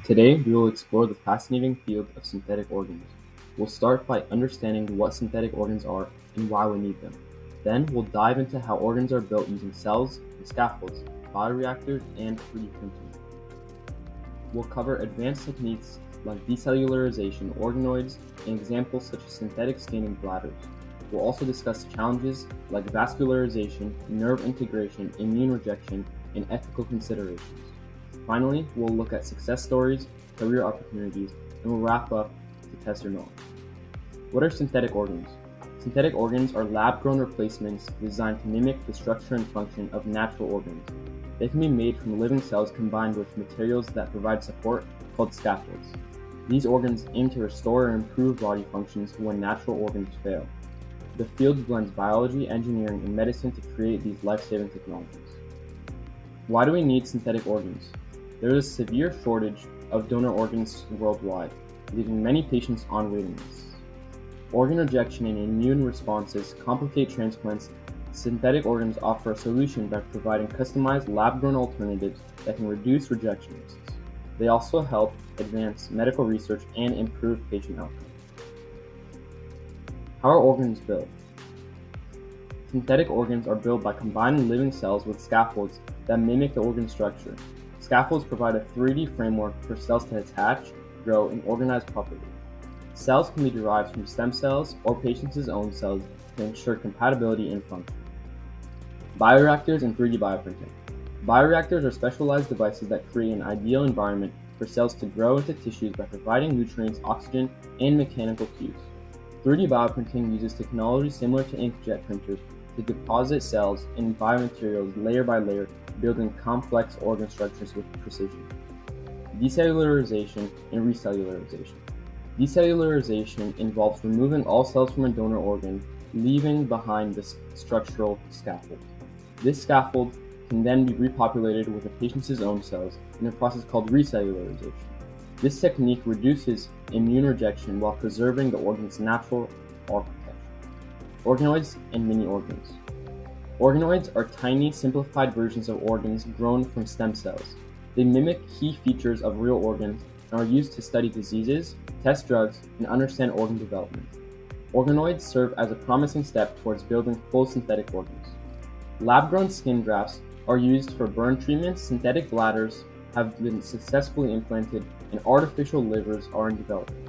Today, we will explore the fascinating field of synthetic organs. We'll start by understanding what synthetic organs are and why we need them. Then, we'll dive into how organs are built using cells and scaffolds, bioreactors, and 3D printing. We'll cover advanced techniques like decellularization organoids and examples such as synthetic skin and bladders. We'll also discuss challenges like vascularization, nerve integration, immune rejection, and ethical considerations. Finally, we'll look at success stories, career opportunities, and we'll wrap up to test your knowledge. What are synthetic organs? Synthetic organs are lab-grown replacements designed to mimic the structure and function of natural organs. They can be made from living cells combined with materials that provide support, called scaffolds. These organs aim to restore or improve body functions when natural organs fail. The field blends biology, engineering, and medicine to create these life-saving technologies. Why do we need synthetic organs? There is a severe shortage of donor organs worldwide, leaving many patients on waiting lists. Organ rejection and immune responses complicate transplants. Synthetic organs offer a solution by providing customized lab-grown alternatives that can reduce rejection risks. They also help advance medical research and improve patient outcomes. How are organs built? Synthetic organs are built by combining living cells with scaffolds that mimic the organ structure. Scaffolds provide a 3D framework for cells to attach, grow, and organize properly. Cells can be derived from stem cells or patients' own cells to ensure compatibility and function. Bioreactors and 3D bioprinting. Bioreactors are specialized devices that create an ideal environment for cells to grow into tissues by providing nutrients, oxygen, and mechanical cues. 3D bioprinting uses technology similar to inkjet printers to deposit cells in biomaterials layer by layer, building complex organ structures with precision. Decellularization and recellularization. Decellularization involves removing all cells from a donor organ, leaving behind the structural scaffold. This scaffold can then be repopulated with a patient's own cells in a process called recellularization. This technique reduces immune rejection while preserving the organ's natural architecture. Organoids and mini-organs. Organoids are tiny, simplified versions of organs grown from stem cells. They mimic key features of real organs and are used to study diseases, test drugs, and understand organ development. Organoids serve as a promising step towards building full synthetic organs. Lab-grown skin grafts are used for burn treatments, synthetic bladders have been successfully implanted, and artificial livers are in development.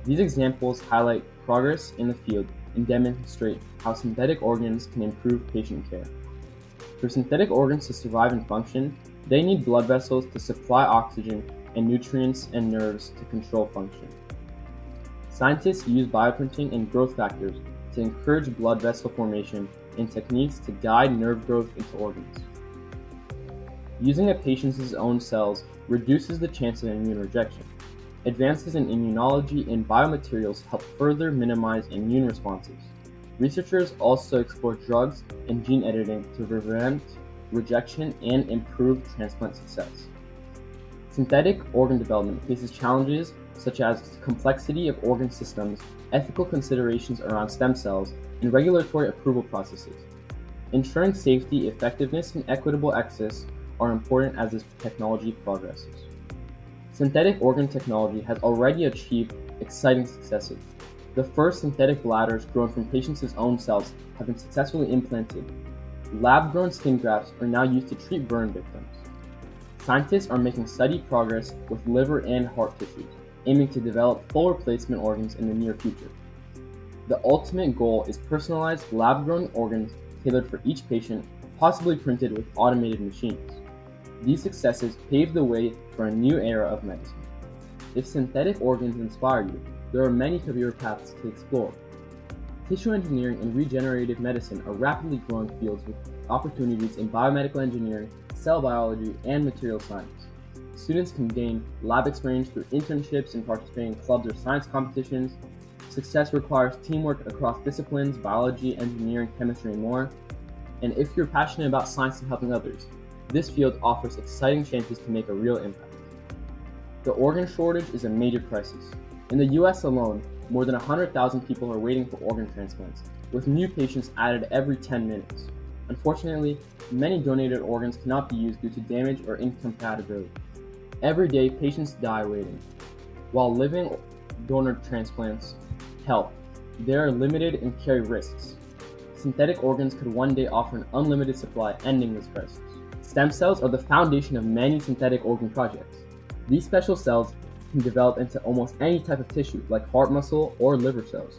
These examples highlight progress in the field and demonstrate how synthetic organs can improve patient care. For synthetic organs to survive and function, they need blood vessels to supply oxygen and nutrients and nerves to control function. Scientists use bioprinting and growth factors to encourage blood vessel formation and techniques to guide nerve growth into organs. Using a patient's own cells reduces the chance of immune rejection. Advances in immunology and biomaterials help further minimize immune responses. Researchers also explore drugs and gene editing to prevent rejection and improve transplant success. Synthetic organ development faces challenges such as complexity of organ systems, ethical considerations around stem cells, and regulatory approval processes. Ensuring safety, effectiveness, and equitable access are important as this technology progresses. Synthetic organ technology has already achieved exciting successes. The first synthetic bladders grown from patients' own cells have been successfully implanted. Lab-grown skin grafts are now used to treat burn victims. Scientists are making steady progress with liver and heart tissues, aiming to develop full replacement organs in the near future. The ultimate goal is personalized lab-grown organs tailored for each patient, possibly printed with automated machines. These successes pave the way for a new era of medicine. If synthetic organs inspire you, there are many career paths to explore. Tissue engineering and regenerative medicine are rapidly growing fields with opportunities in biomedical engineering, cell biology, and material science. Students can gain lab experience through internships and participating in clubs or science competitions. Success requires teamwork across disciplines, biology, engineering, chemistry, and more. And if you're passionate about science and helping others, this field offers exciting chances to make a real impact. The organ shortage is a major crisis. In the US alone, more than 100,000 people are waiting for organ transplants, with new patients added every 10 minutes. Unfortunately, many donated organs cannot be used due to damage or incompatibility. Every day, patients die waiting. While living donor transplants help, they are limited and carry risks. Synthetic organs could one day offer an unlimited supply, ending this crisis. Stem cells are the foundation of many synthetic organ projects. These special cells can develop into almost any type of tissue, like heart muscle or liver cells.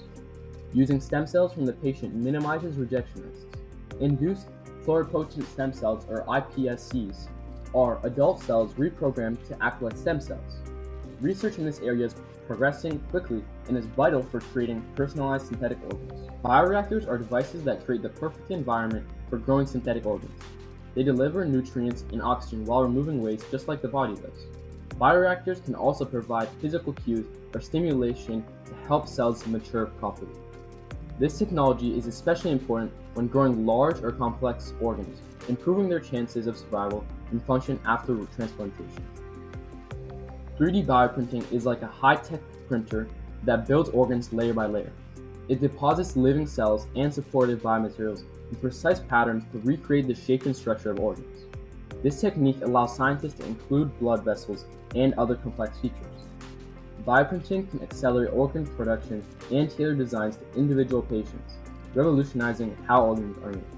Using stem cells from the patient minimizes rejection risks. Induced pluripotent stem cells, or iPSCs, are adult cells reprogrammed to act like stem cells. Research in this area is progressing quickly and is vital for creating personalized synthetic organs. Bioreactors are devices that create the perfect environment for growing synthetic organs. They deliver nutrients and oxygen while removing waste just like the body does. Bioreactors can also provide physical cues or stimulation to help cells mature properly. This technology is especially important when growing large or complex organs, improving their chances of survival and function after transplantation. 3D bioprinting is like a high-tech printer that builds organs layer by layer. It deposits living cells and supportive biomaterials in precise patterns to recreate the shape and structure of organs. This technique allows scientists to include blood vessels and other complex features. Bioprinting can accelerate organ production and tailor designs to individual patients, revolutionizing how organs are made.